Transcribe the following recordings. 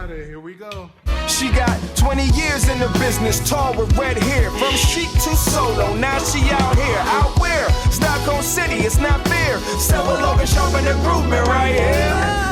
started. Here we go. She got 20 years in the business, tall with red hair. From chic to solo, now she out here. Out where? Stockholm City, it's not fair. Sylver, Logan, sharpen improvement right here.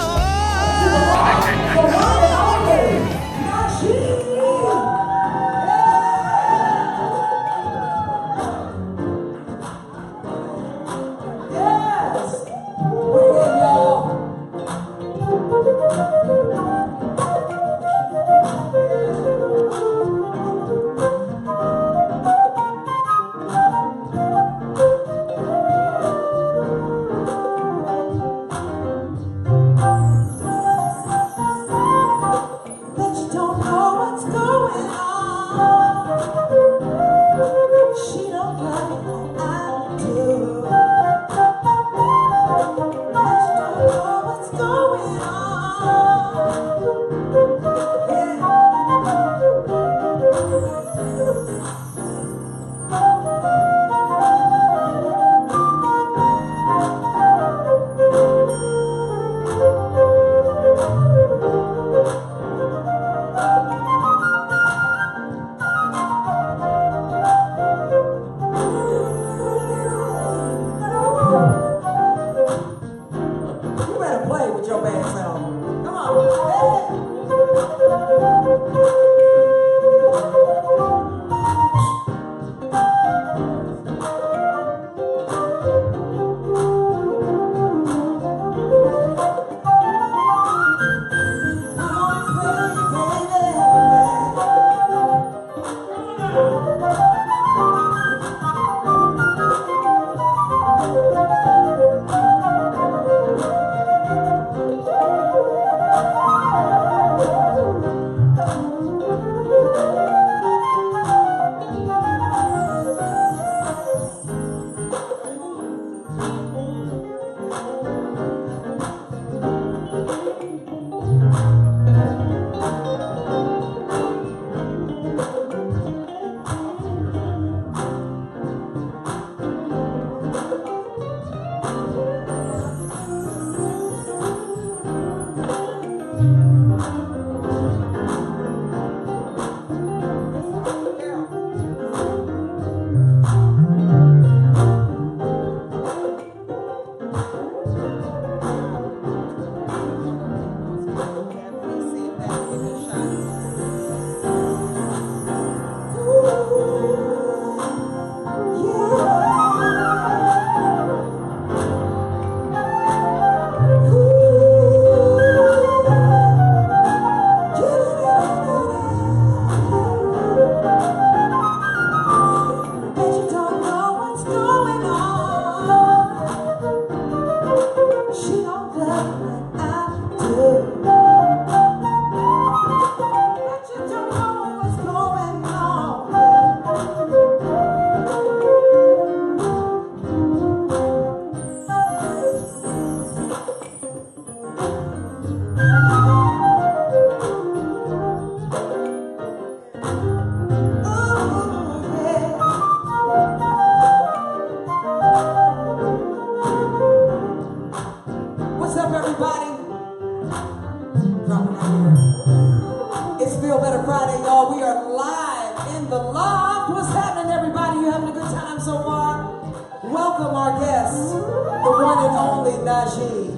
Welcome our guest, the one and only Najee.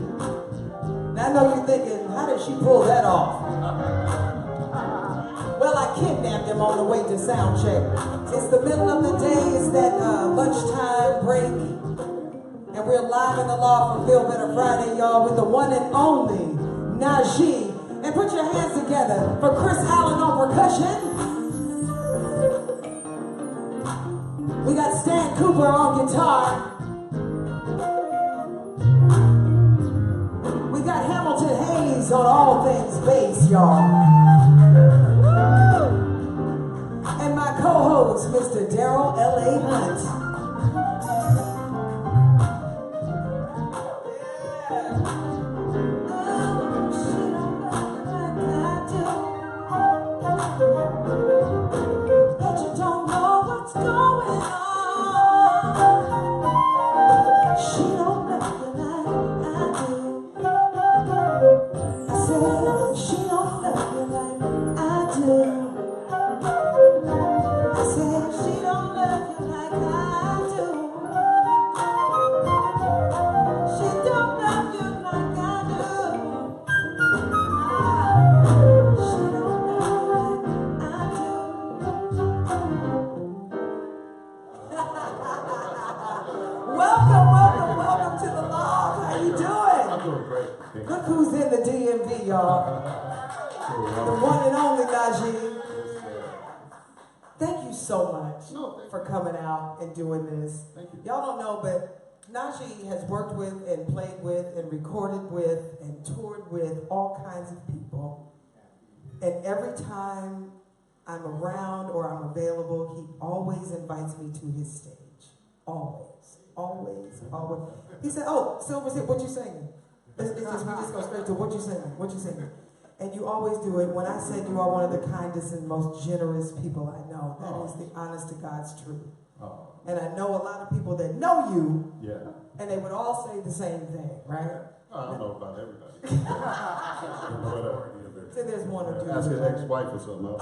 Now I know you're thinking, how did she pull that off? Well, I kidnapped him on the way to sound check. It's the middle of the day, it's that lunchtime break, and we're live in the loft for Feel Better Friday, y'all, with the one and only Najee. And put your hands together for Chris Allen on percussion. We got Stan Cooper on guitar. We got Hamilton Hayes on all things bass, y'all. And my co-host, Mr. Daryl L.A.Hunt. Welcome to the Loft. How you doing? I'm doing great. Look who's in the DMV, y'all. The one and only Najee. Thank you so much for coming out and doing this. Thank you. Y'all don't know, but Najee has worked with and played with and recorded with and toured with all kinds of people. And every time I'm around or I'm available, he always invites me to his stage. Always. Always. Always. He said, oh, Sylver said, what you singing? We just go straight to what you singing? What you singing? And you always do it. When I said you are one of the kindest and most generous people I know, that is the honest to God's truth. And I know a lot of people that know you, and they would all say the same thing, right? I don't know about everybody. So there's one or two. Ask your ex-wife or something else.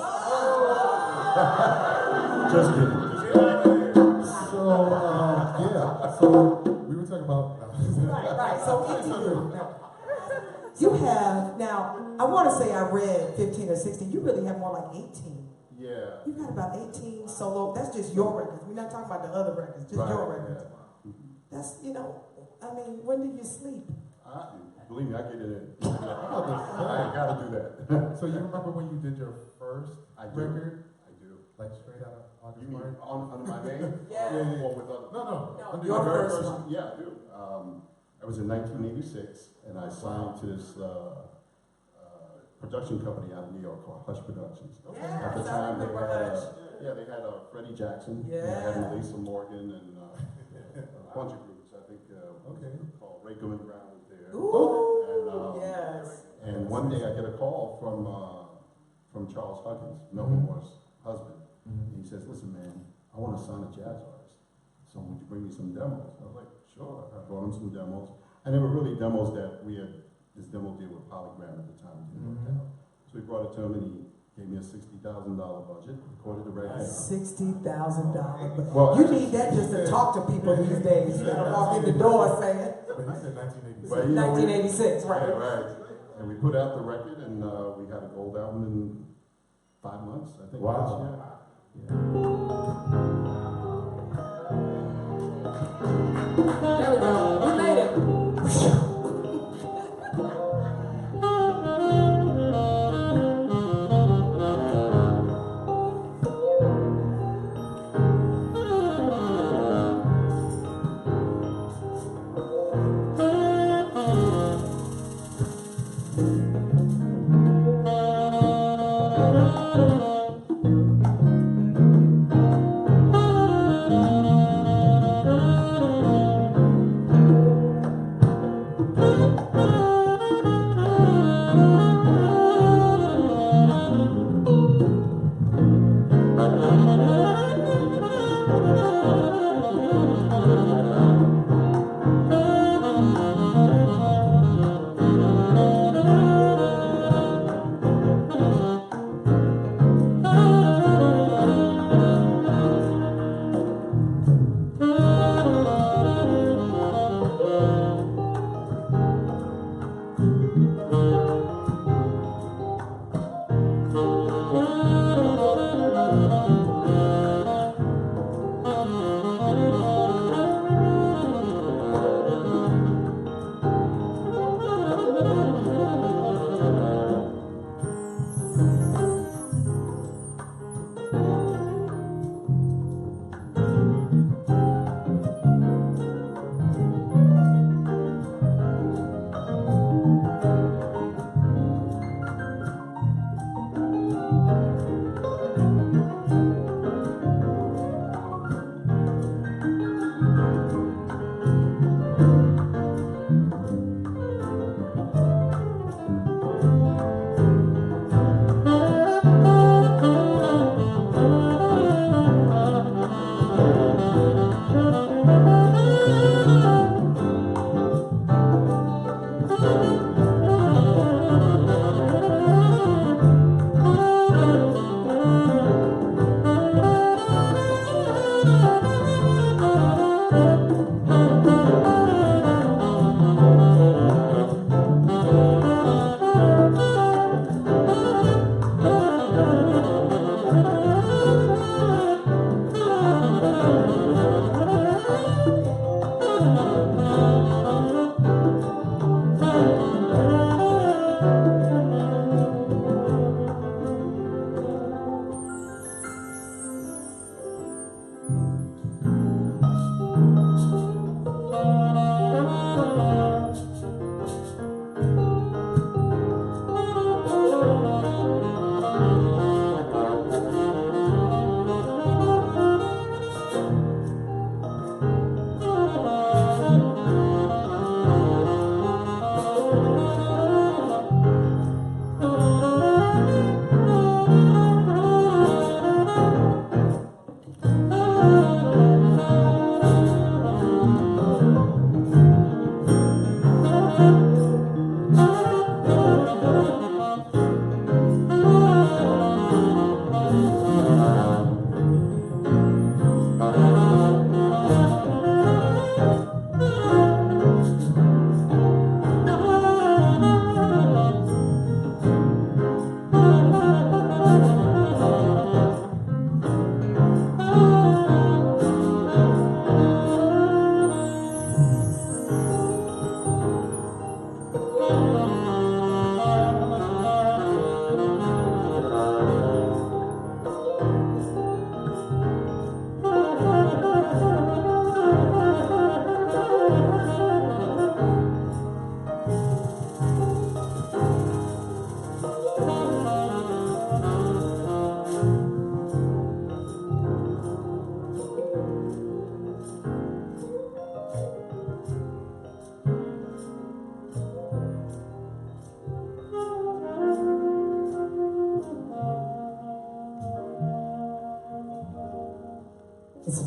Just kidding. So we were talking about. Right. So you have, now, I want to say I read 15 or 16. You really have more like 18. Yeah. You got about 18 solo. That's just your records. We're not talking about the other records, just your records. Yeah. That's, I mean, when do you sleep? Believe me, I get it in. I gotta do that. So you remember when you did your first record? I do. Like straight out of August. You mean under my name? Yeah. Or with other? No. No, your first one. Yeah, I do. I was in 1986, and I signed to this production company out of New York called Hush Productions. Yeah, At the I time, they remember had Hush. they had Freddie Jackson. Yeah. They had Lisa Morgan and a bunch of groups. I think called Ray Brown was there. Ooh, And, yes. And one day I get a call from Charles Huggins, Melvin Moore's husband. And he says, "Listen, man, I want to sign a jazz artist. So would you bring me some demos?" I was like, "Sure." I brought him some demos, and they were really demos that we had this demo deal with Polygram at the time. It didn't work out. So we brought it to him, and he gave me a $60,000 budget, recorded the record. $60,000. Well, You need that just to talk to people these days. You gotta walk in the door saying. But he said 1986. But, 1986, right? Yeah, right. And we put out the record, and we had a gold album in 5 months, I think. Wow. There we go. We made it.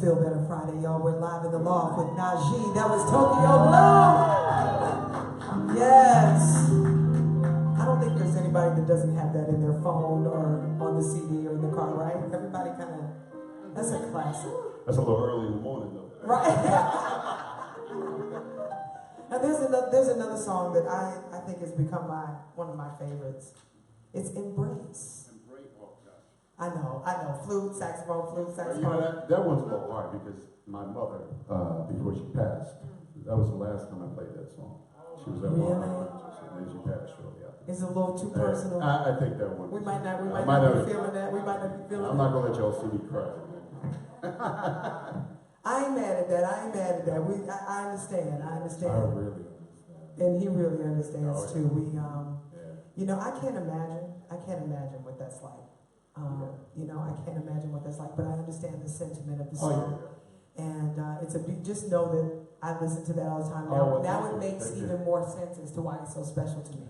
Feel Better Friday, y'all. We're live in the loft with Najee. That was Tokyo Love. Yes. I don't think there's anybody that doesn't have that in their phone or on the CD or in the car, right? Everybody kind of, that's a classic. That's a little early in the morning, though. Right. Now there's another song that I think has become one of my favorites. It's Embrace. I know. Flute, saxophone. You know, that one's a little hard because my mother, before she passed, that was the last time I played that song. She was at Really? one, and then she passed shortly after. It's a little too personal. I think that one. We might not be feeling that. We might not be feeling I'm not gonna let y'all see me cry. I ain't mad at that. I understand. I really understand. And he really understands Oh, yeah. too. You know, I can't imagine what that's like. You know, I can't imagine what that's like, but I understand the sentiment of the song. And just know that I listen to that all the time. Now it makes even more sense as to why it's so special to me.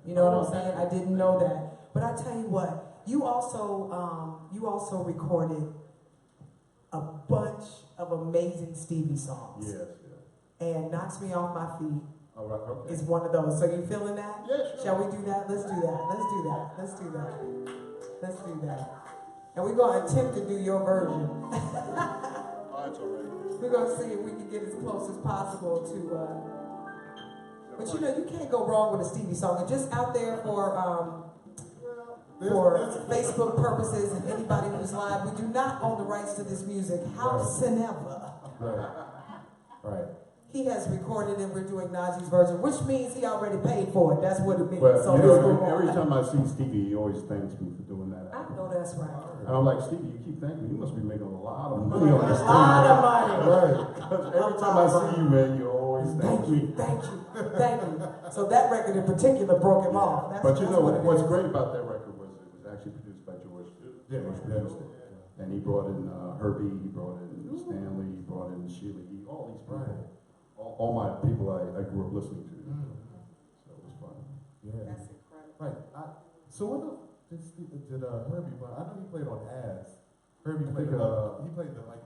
You know what I'm saying? I didn't know that. But I tell you what, you also recorded a bunch of amazing Stevie songs. Yes. And Knocks Me Off My Feet All right, okay. is one of those. So you feeling that? Yeah, sure. Shall we do that? Let's do that. And we're going to attempt to do your version. That's all right. We're going to see if we can get as close as possible to... But you know, you can't go wrong with a Stevie song. And just out there for Facebook purposes and anybody who's live, we do not own the rights to this music. Howsoever. Right. He has recorded and we're doing Najee's version, which means he already paid for it. That's what it means. Well, So you let's know, go on. every time I see Stevie, he always thanks me for doing that. I know that's right. And I'm like, Stevie, you keep thanking me. You must be making a lot of money on this A thing. lot of money. Right. Because every time I see you, man, you always thank me. Thank you. So that record in particular broke him off. But you know, what it what's is. great about that record was it was actually produced by George. George produced it. And he brought in Herbie, he brought in Stanley, he brought in Sheila, all these people. Right. All my people I grew up listening to. So it was fun. Yeah. That's incredible. Right. So what else did Herbie play? I know he played on Ass. Herbie played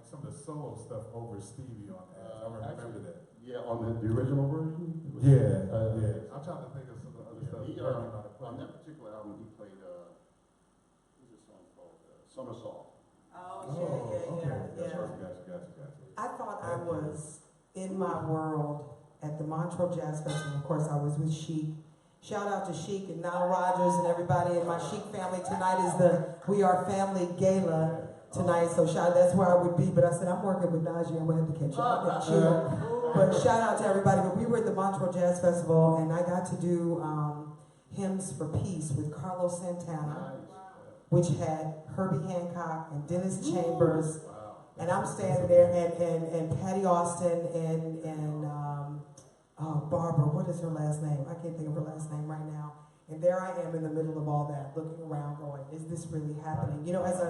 some of the solo stuff over Stevie on Ass. I remember that. Yeah, on the original version? Yeah. I'm trying to think of some of the other stuff. On that particular album, he played, what's this song called? Somersault. Yeah. Gotcha. I thought I was in my world at the Montreux Jazz Festival. Of course, I was with Chic. Shout out to Chic and Nile Rodgers and everybody in my Chic family. Tonight is the We Are Family Gala tonight, so that's where I would be. But I said, I'm working with Najee. I'm going to have to catch up. But shout out to everybody. But we were at the Montreux Jazz Festival, and I got to do Hymns for Peace with Carlos Santana, which had Herbie Hancock and Dennis Chambers. And I'm standing there, and Patty Austin and Barbara, what is her last name? I can't think of her last name right now. And there I am in the middle of all that, looking around going, is this really happening? You know, as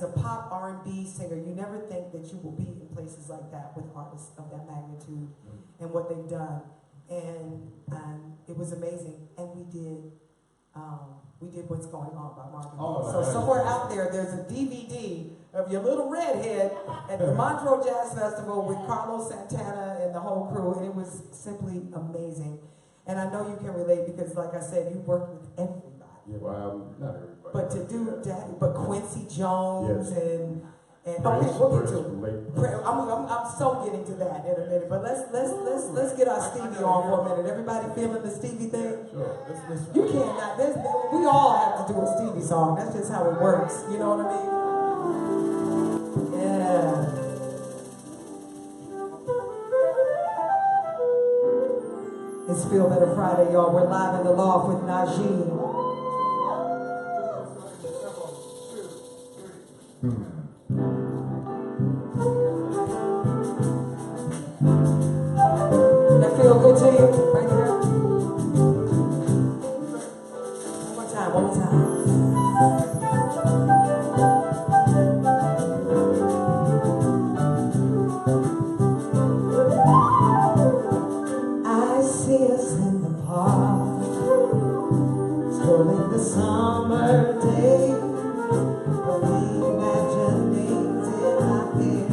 a pop R&B singer, you never think that you will be in places like that with artists of that magnitude and what they've done. And it was amazing. And we did What's Going On by Marvin Gaye. So somewhere out there's a DVD of your little redhead at the Montreux Jazz Festival with Carlos Santana and the whole crew, and it was simply amazing. And I know you can relate because, like I said, you worked with everybody. Yeah, well, not everybody. But to do that, but Quincy Jones and Prince, okay, we'll get to it. late. I'm so getting to that in a minute. But let's get our Stevie on for a minute. Everybody feeling the Stevie thing? Sure. You cannot. We all have to do a Stevie song. That's just how it works. You know what I mean? Yeah. It's Feel Better Friday, y'all. We're live in the loft with Najee. That feel good to you? Right there? One more time. I see us in the park, strolling the summer day, the imaginings in our head,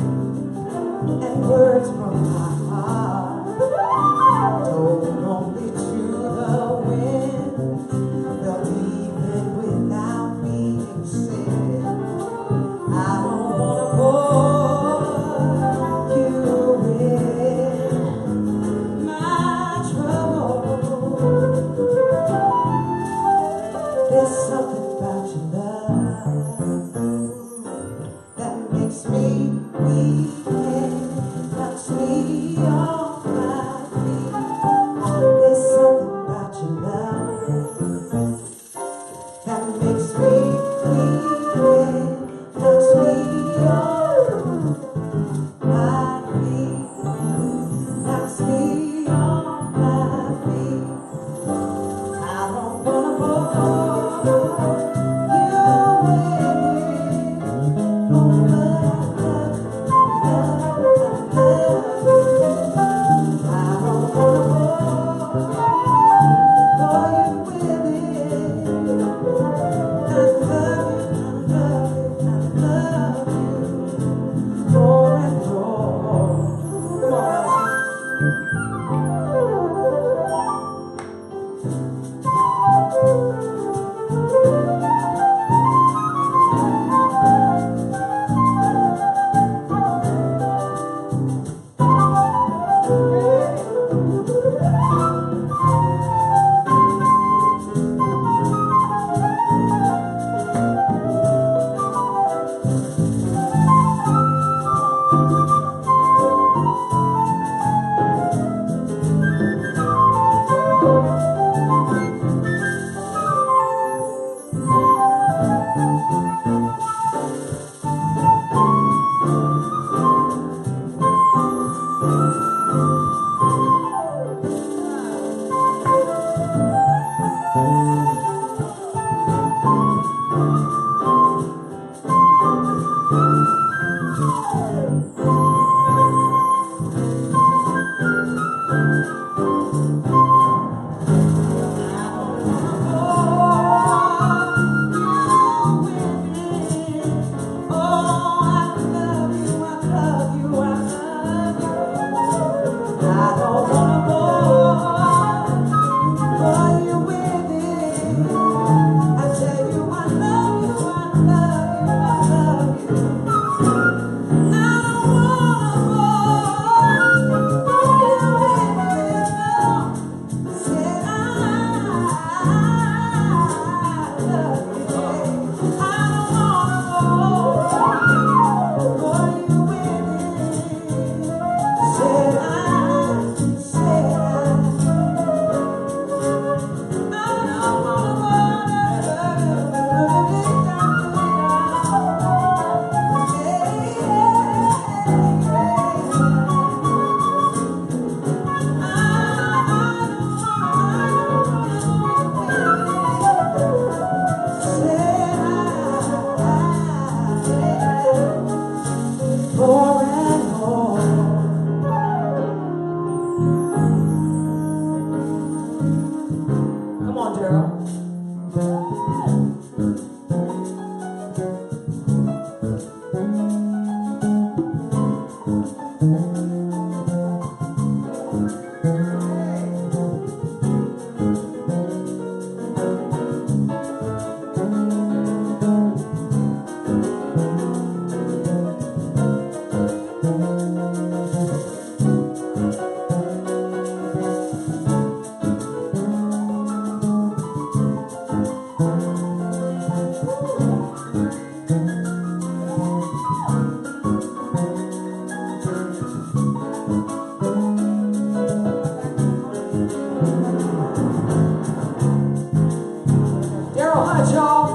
Daryl Hunt, y'all.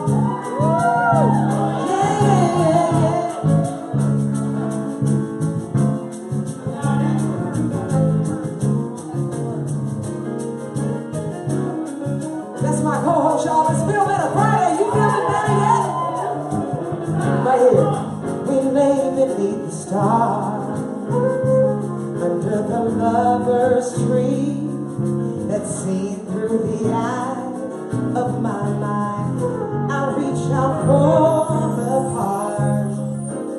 Yeah, yeah, yeah. That's my co-host, y'all. It's Feel Better Friday. You feeling better yet? Right here. We lay beneath the stars under the lover's tree that's seen through the eyes of my mind. I'll reach out for the part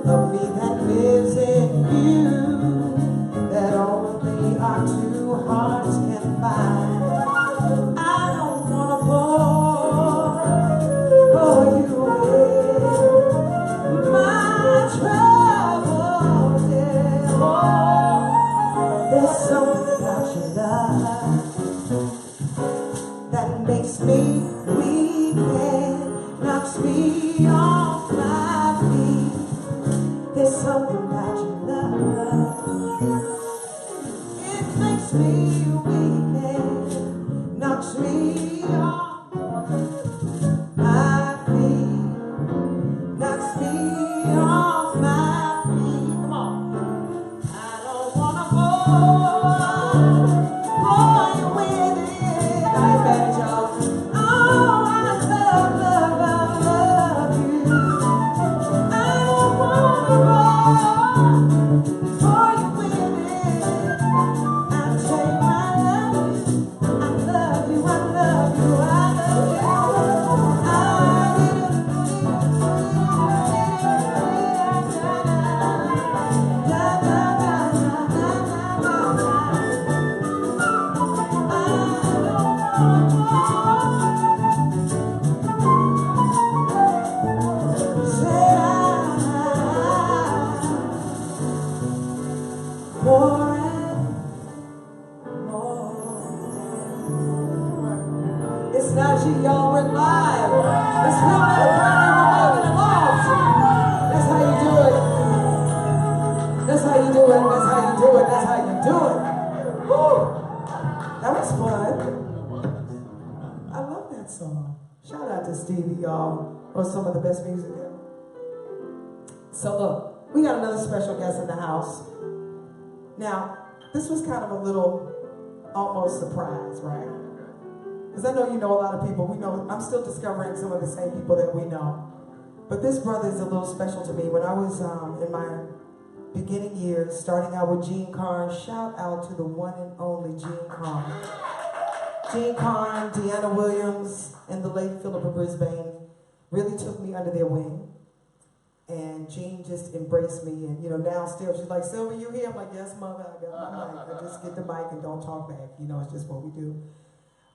of me that lives in you, that only our two hearts can find. I don't wanna bore you with my troubles, yeah. Oh, there's something about your love that makes me weak and knocks me off my feet. There's something about your love. It makes me weak and knocks me off my feet. Knocks me off my feet. Come on. I don't wanna bore you with it. I ain't bad, y'all. Oh, I love you. I don't wanna bore you with it. I take my love. I love you. I love you. I love you. More and more. It's Najee, y'all. We're live. It's Feel Better Friday with Logan and LOFT. That's how you do it. That's how you do it. That's how you do it. That's how you do it. Woo! That was fun. I love that song. Shout out to Stevie, y'all. Wrote some of the best music ever. So look, we got another special guest in the house. Now, this was kind of a little almost surprise, right? Because I know you know a lot of people. We know I'm still discovering some of the same people that we know. But this brother is a little special to me. When I was in my beginning years, starting out with Gene Carn, shout out to the one and only Gene Carn. Gene Carn, Deanna Williams, and the late Philip of Brisbane really took me under their wing. And Jean just embraced me, and now still she's like, Sylver, you here? I'm like, yes, mother, I got my mic. I just get the mic and don't talk back. It's just what we do.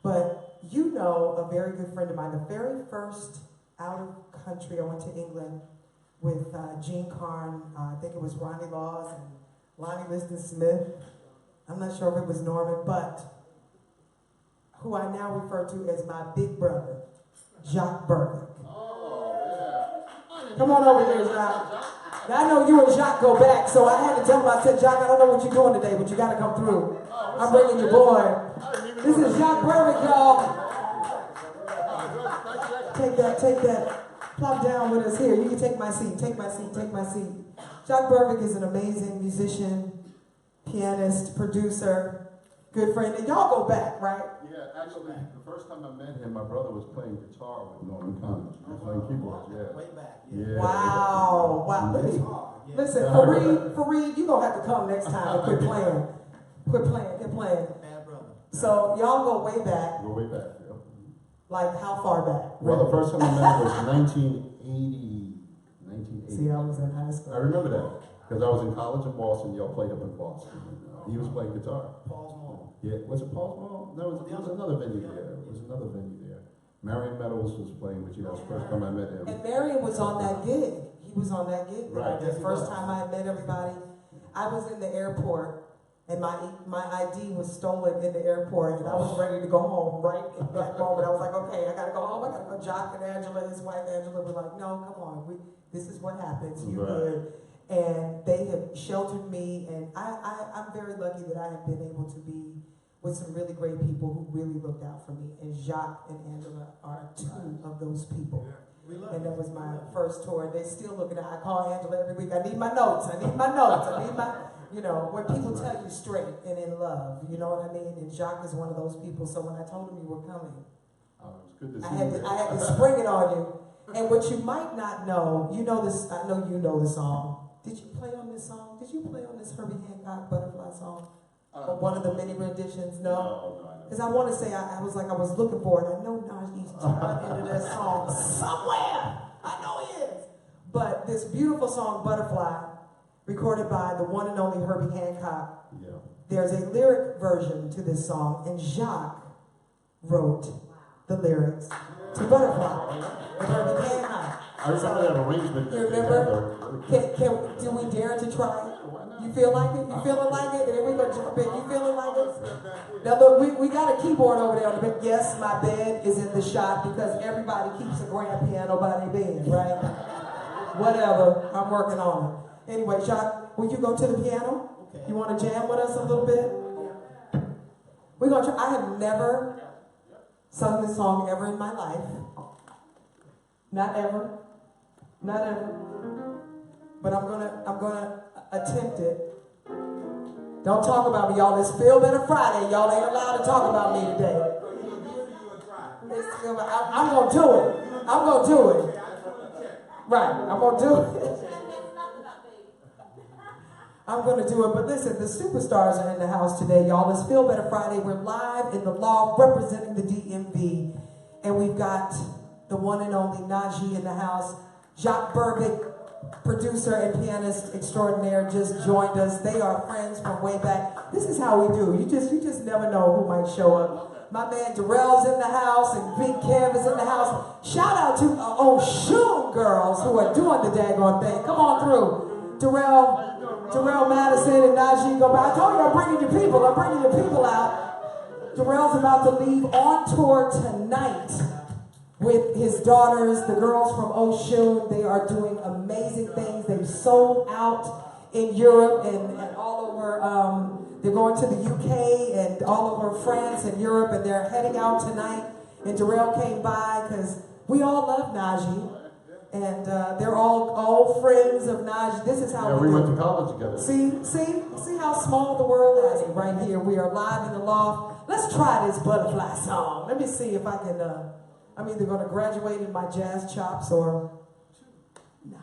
But a very good friend of mine, the very first out of country, I went to England with Gene Carn, I think it was Ronnie Laws and Lonnie Liston Smith. I'm not sure if it was Norman, but who I now refer to as my big brother, Jacques Burdick. Come on over here, Jacques. Now, I know you and Jacques go back, so I had to tell him, I said, Jacques, I don't know what you're doing today, but you got to come through. I'm bringing your boy. This is Jacques Burdick, y'all. Take that. Plop down with us here. You can take my seat. Jacques Burdick is an amazing musician, pianist, producer, good friend. And y'all go back, right? Yeah, actually, the first time I met him, my brother was playing guitar with Norman Cummings. He was playing keyboards, yeah. Way back, yeah. Wow. Listen, Fareed, you gonna have to come next time and quit playing. Quit playing. Bad brother. So y'all go way back. Go way back, yeah. Like, how far back? Well, the first time I met him was 1980. See, I was in high school. I remember that because I was in college in Boston. Y'all played up in Boston. He was playing guitar. Paul's Mall. Yeah, was it Paul's Mall? No, it was another venue there. It was another venue there. Marion Meadows was playing with you. That was the first time I met him. And Marion was on that gig. He was on that gig. Right. The first time I met everybody, I was in the airport, and my ID was stolen in the airport, and I was ready to go home right in that moment. I was like, okay, I gotta go home. I gotta go. Jock and Angela, his wife Angela, were like, no, come on. This is what happens. You Right. good. And they have sheltered me, and I'm very lucky that I have been able to be with some really great people who really looked out for me. And Jacques and Angela are two of those people. And that was my first tour. They're still looking at. I call Angela every week. I need my notes. I need my notes. I need my, when people tell you straight and in love, you know what I mean? And Jacques is one of those people. So when I told him you were coming, It's good to see I had you. I had to spring it on you. And what you might not know, you know this. I know you know the song. Did you play on this song? Did you play on this Herbie Hancock Butterfly song? Or one of the many renditions? No. Because I want to say, I was looking for it. I know Najee's tied into that song somewhere. I know he is. But this beautiful song, Butterfly, recorded by the one and only Herbie Hancock. Yeah. There's a lyric version to this song, and Jacques wrote the lyrics to Butterfly with Herbie Hancock. I remember that arrangement. You remember? Do we dare to try it? You feel like it? You feeling like it? And then we're going to jump in. You feeling like it? Now look, we got a keyboard over there on the bed. Yes, my bed is in the shop because everybody keeps a grand piano by their bed, right? Whatever. I'm working on it. Anyway, Jacques, will you go to the piano? Okay. You want to jam with us a little bit? We're going to try. I have never sung this song ever in my life. Not ever. Not ever. But I'm gonna attempt it. Don't talk about me, y'all. It's Feel Better Friday. Y'all ain't allowed to talk about me today. I'm gonna do it. I'm gonna do it. Right, I'm gonna do it. I'm gonna do it. But listen, the superstars are in the house today, y'all. It's Feel Better Friday. We're live in the loft representing the DMV. And we've got the one and only Najee in the house. Jacques Burbick, producer and pianist extraordinaire, just joined us. They are friends from way back. This is how we do. You just never know who might show up. My man Daryl's in the house and Big Kev is in the house. Shout out to Oshun girls who are doing the daggone thing. Come on through. Daryl Madison and Najee go by. I told you I'm bringing your people. I'm bringing your people out. Daryl's about to leave on tour tonight with his daughters, the girls from Oshun. They are doing amazing things. They've sold out in Europe and all over. They're going to the UK and all over France and Europe, and they're heading out tonight. And Daryl came by because we all love Najee. And they're all friends of Najee. This is how we do went it. to college together. See how small the world is right here. We are live in the loft. Let's try this Butterfly song. Let me see if I can. I'm either going to graduate in my jazz chops or no.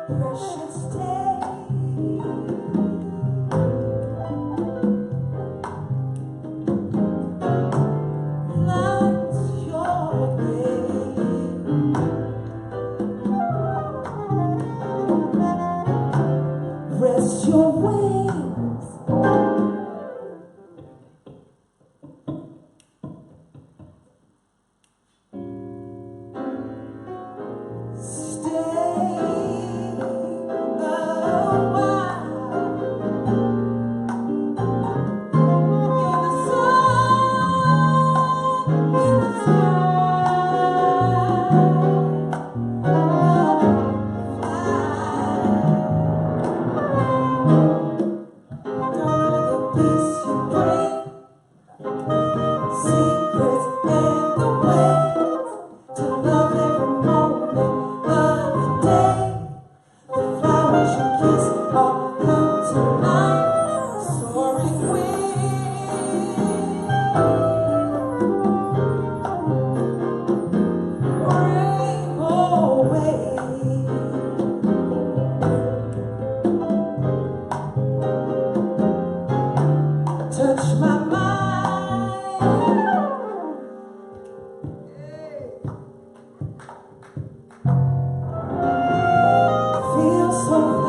Precious day. Lights your way. touch my mind. Feel so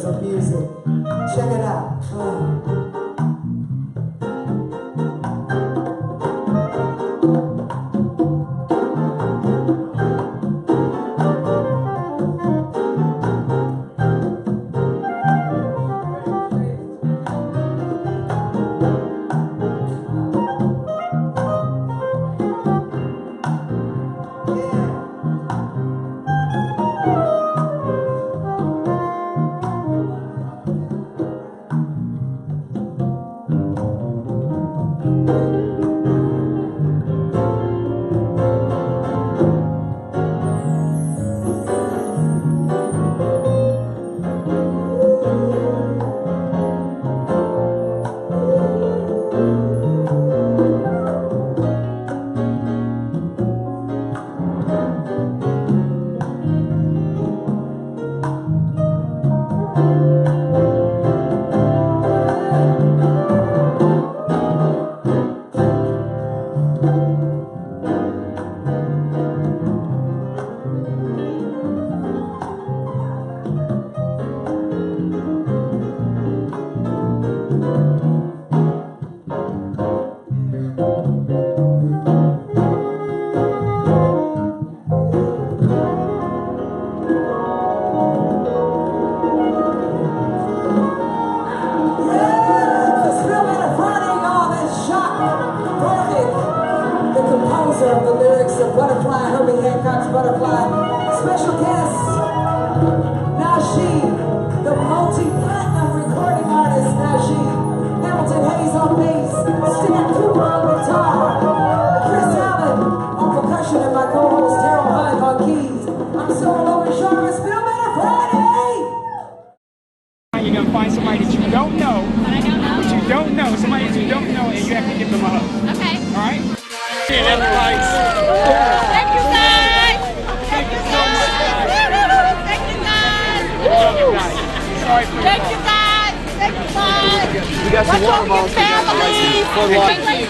Of music. Check it out. Butterfly, Herbie Hancock's Butterfly. Special guest, Najee, the multi-platinum recording artist Najee. Hamilton Hayes on bass, Stan Cooper on guitar, Chris Allen on percussion, and my co-host Daryl L.A.Hunt on keys. I'm Sylver, Logan, Feel Better Friday! You're gonna find somebody that you don't know. That I don't know? That you don't know. Somebody that you don't know, and you have to give them a hug. Okay. Alright? Yeah, that's right. Thank you guys! Thank you so much, guys. Thank you guys! Sorry for Thank you guys! Thank you guys! We got some water bottles. Family! Thank you.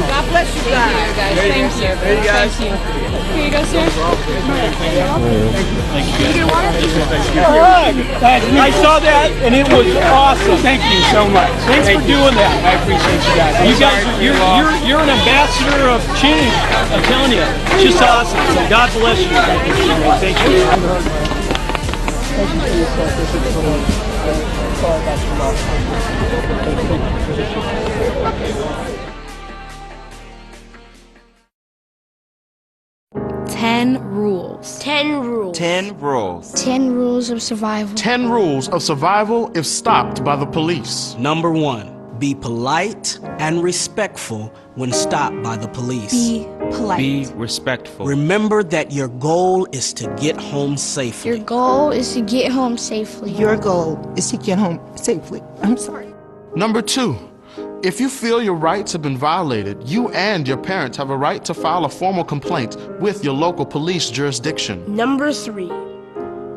God bless you guys. Thank you. There you guys. Here you go, sir. I saw that and it was awesome. Thank you so much. Thanks for doing that. I appreciate you guys. You guys, you're an ambassador of change. I'm telling you, it's just awesome. God bless you. Thank you. Sorry about your loss. 10 rules. 10 rules. 10 rules. 10 rules of survival. 10 rules of survival if stopped by the police. Number 1, be polite and respectful when stopped by the police. Be polite. Be respectful. Remember that your goal is to get home safely. Your goal is to get home safely. Your goal is to get home safely. I'm sorry. Number 2, if you feel your rights have been violated, you and your parents have a right to file a formal complaint with your local police jurisdiction. Number 3,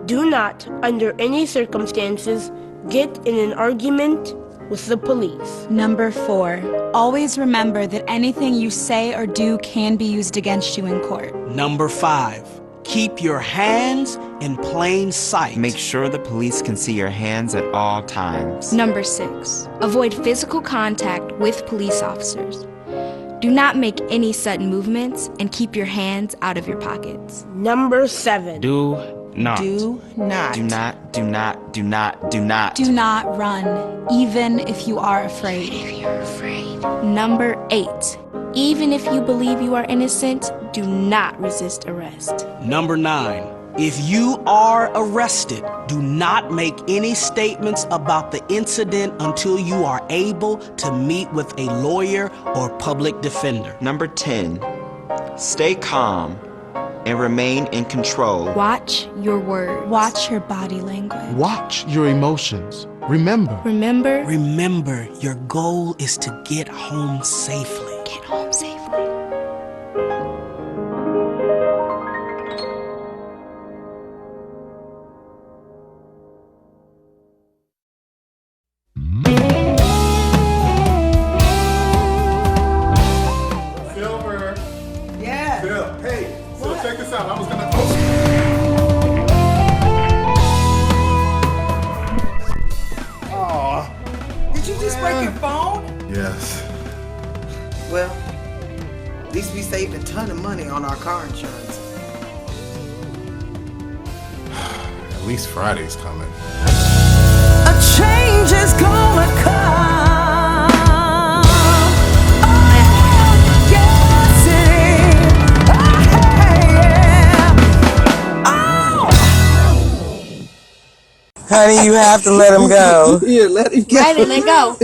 do not, under any circumstances, get in an argument with the police. Number 4, always remember that anything you say or do can be used against you in court. Number 5, keep your hands in plain sight. Make sure the police can see your hands at all times. Number 6, avoid physical contact with police officers. Do not make any sudden movements and keep your hands out of your pockets. Number 7, Do not. Do not. Do not, do not, do not, do not. Do not run, even if you are afraid. Number 8, even if you believe you are innocent, do not resist arrest. Number 9, if you are arrested, do not make any statements about the incident until you are able to meet with a lawyer or public defender. Number 10, stay calm and remain in control. Watch your words. Watch your body language. Watch your emotions. Remember. Remember, your goal is to get home safely. Get home safely. Sylver. Yeah. Phil, hey, so check this out. I was gonna. Oh. Did you just break your phone? Yes. Well, at least we saved a ton of money on our car insurance. At least Friday's coming. A change is gonna come. Oh, yes it is. Oh, yeah. Oh. Honey, you have to let him go. Here, let him go. Riley, let go.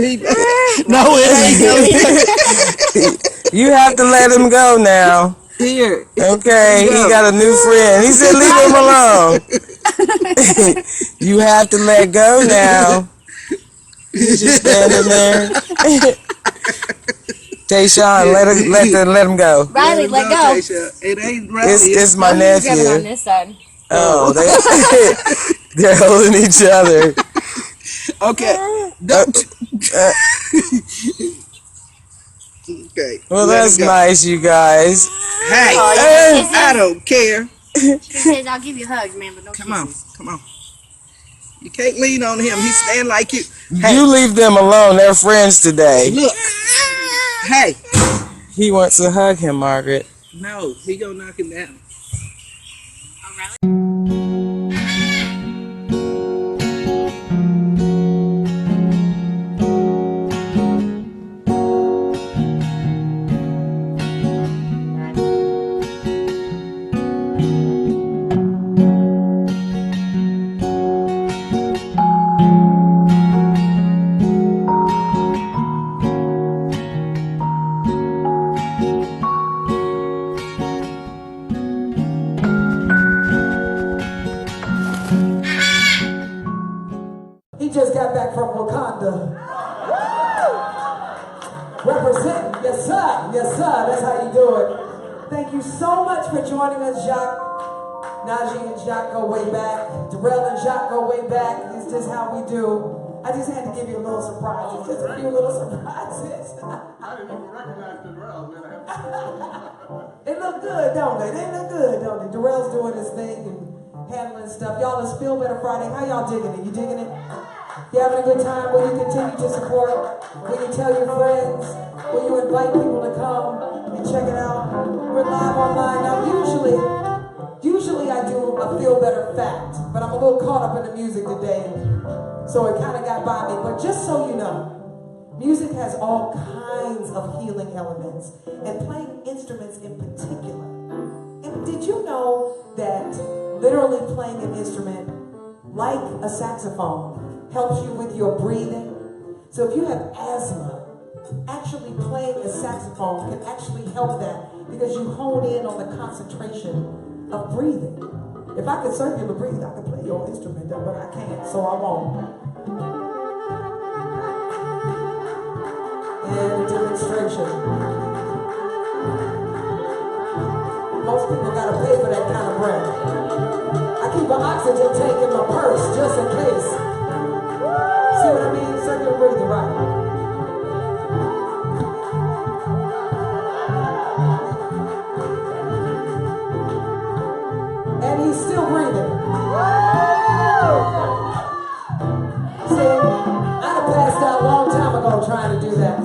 No, it ain't. You have to let him go now. Here. Okay, he got a new friend. He said leave him alone. You have to let go now. He's just standing there. Tayshawn, let him go. Riley, let go. It ain't Riley. It's my Get on nephew. this side. Oh, they're holding each other. Okay. Okay. Well, that's nice, you guys. Hey, I don't care. She says, I'll give you hugs, man, but no Come on, kisses. come on. You can't lean on him. He's staying like you. Hey, You leave them alone. They're friends today. look. Hey. He wants to hug him, Margaret. No, he gonna knock him down. back from Wakanda. Representing, yes sir, that's how you do it. Thank you so much for joining us, Jacques. Najee and Jacques go way back. Daryl and Jacques go way back. It's just how we do. I just had to give you a little surprise. It's just a few little surprises. I didn't even recognize Daryl, man. They look good, don't they? They look good, don't they? Darrell's doing his thing and handling stuff. Y'all, it's Feel Better Friday. How y'all digging it? You digging it? You having a good time? Will you continue to support? Will you tell your friends? Will you invite people to come and check it out? We're live online. Now, usually I do a Feel Better fact, but I'm a little caught up in the music today, so it kind of got by me. But just so you know, music has all kinds of healing elements, and playing instruments in particular. And did you know that literally playing an instrument, like a saxophone, helps you with your breathing? So if you have asthma, actually playing a saxophone can actually help that because you hone in on the concentration of breathing. If I could circular breathe, I could play your instrument, but I can't, so I won't. And a demonstration. Most people gotta pay for that kind of breath. I keep an oxygen tank in my purse just in case. See what I mean? Circular breathing, right? And he's still breathing. See, I'd have passed out a long time ago trying to do that.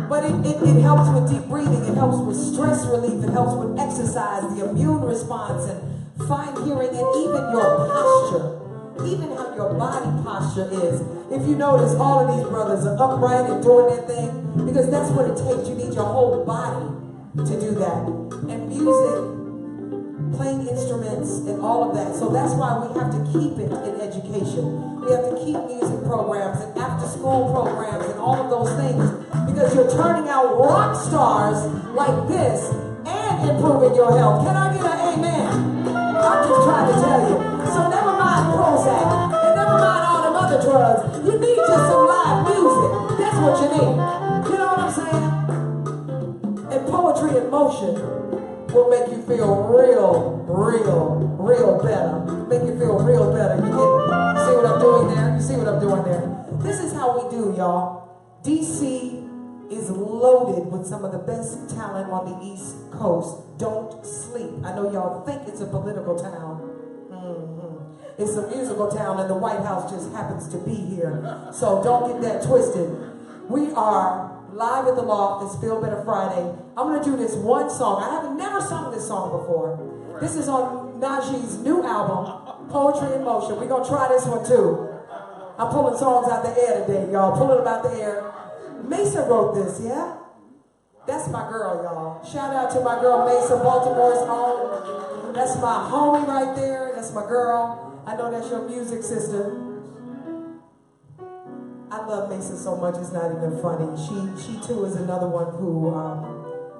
But it helps with deep breathing, it helps with stress relief, it helps with exercise, the immune response, and fine hearing, and even your posture. Even how your body posture is. If you notice, all of these brothers are upright and doing their thing, because that's what it takes. You need your whole body to do that. And music, playing instruments, and all of that. So that's why we have to keep it in education. We have to keep music programs and after-school programs and all of those things, because you're turning out rock stars like this and improving your health. Can I get an amen? I'm just trying to tell you. So never mind Prozac, and never mind all them other drugs. You need just some live music. That's what you need. You know what I'm saying? And poetry in motion will make you feel real better. Make you feel real better. You see what I'm doing there? You see what I'm doing there? This is how we do, y'all. DC is loaded with some of the best talent on the East Coast. Don't sleep. I know y'all think it's a political town. It's a musical town, and the White House just happens to be here. So don't get that twisted. We are live at the Loft. It's Feel Better Friday. I'm going to do this one song. I have never sung this song before. This is on Najee's new album, Poetry in Motion. We're going to try this one too. I'm pulling songs out the air today, y'all. Pulling them out the air. Mesa wrote this, yeah? That's my girl, y'all. Shout out to my girl Mesa, Baltimore's home. That's my homie right there. That's my girl. I know that's your music sister. I love Mesa so much, it's not even funny. She too is another one who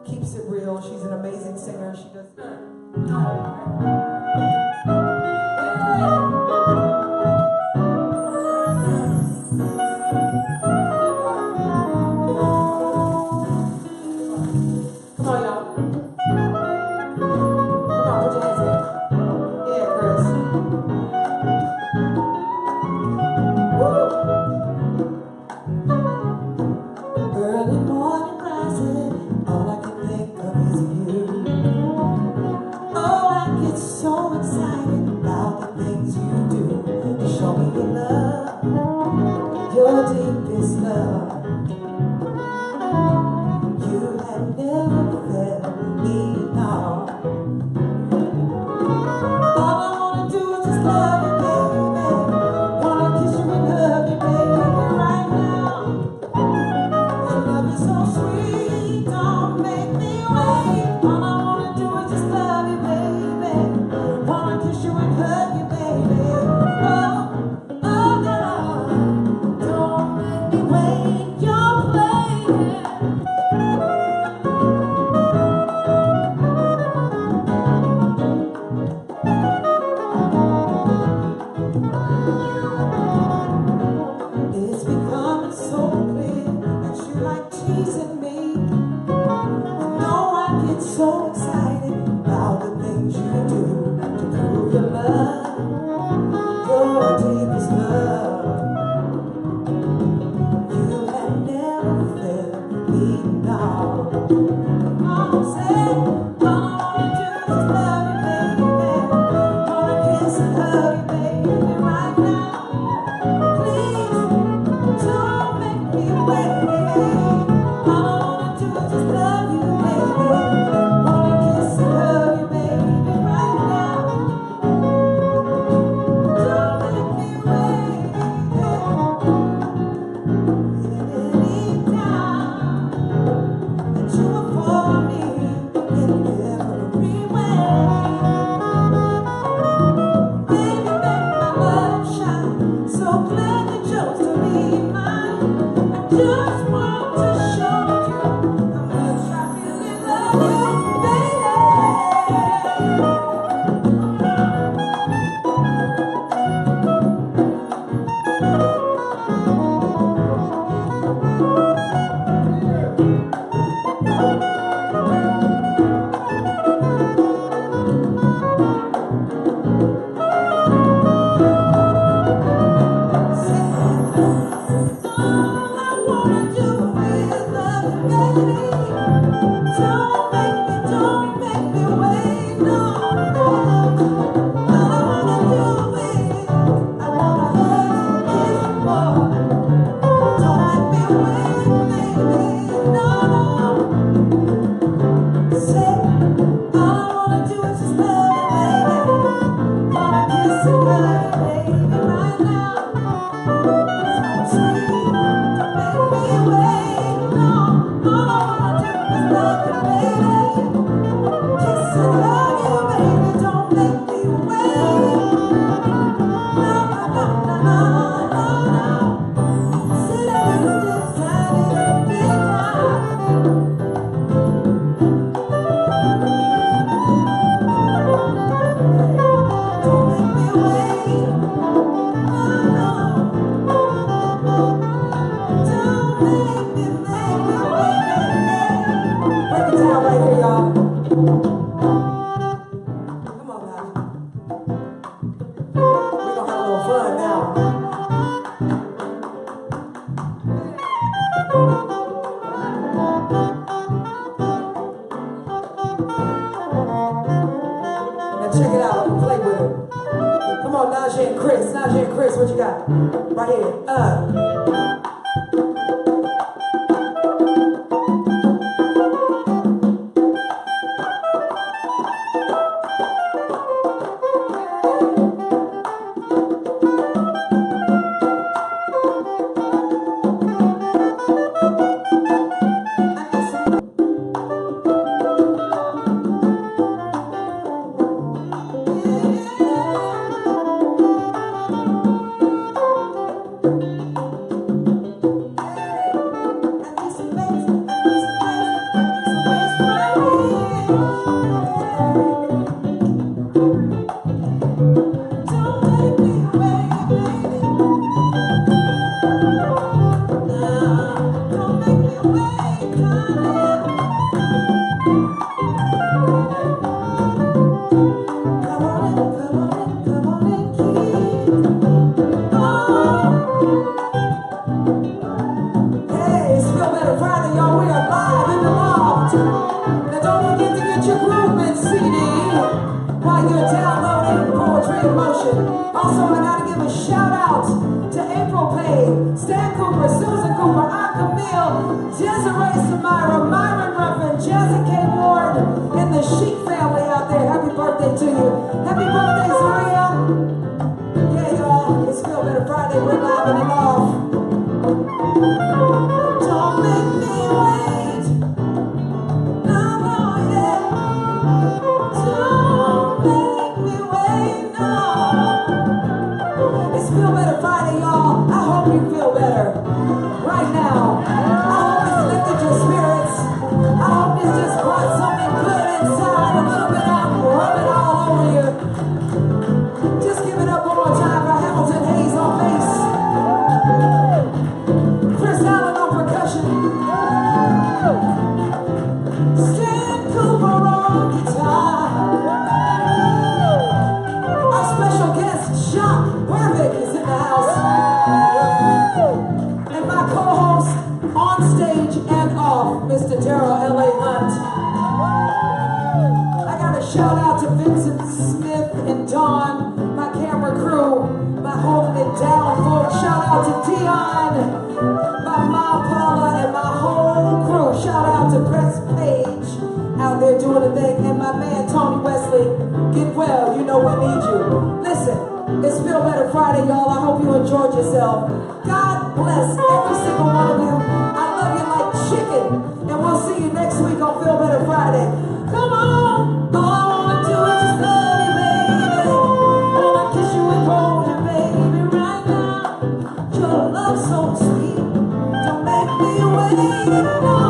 keeps it real. She's an amazing singer. She does. Come on, y'all. Come on, put your hands in. Yeah, Chris. Early morning rising, all I can think of is you. Oh, I get so excited about the things you do. You show me your love, your deepest love. You have never felt me now. All I wanna do is just love you, baby. Wanna kiss you and hug you, baby, right now. Your love is so sweet, don't make me wait. All I wanna do is just love you, baby. Wanna kiss you and hug you, baby. Oh, oh, no, don't Just want to show you how much I really love you, baby. Check it out, play with it. Come on, Najee and Chris. Najee and Chris, what you got? Right here. Mr. Daryl L.A.Hunt. I got a shout out to Vincent Smith and Dawn, my camera crew, my holding it down folks. Shout out to Dion, my mom Paula, and my whole crew. Shout out to Press Page out there doing the thing, and my man Tony Wesley. Get well, you know we need you. Listen, it's Feel Better Friday, y'all. I hope you enjoyed yourself. God bless every single one of you. I love you like chicken. And we'll see you next week on Feel Better Friday. Come on. All I want to do is just love you, baby. I want to kiss you and hold you, baby, right now. Your love's so sweet. Don't make Lay it all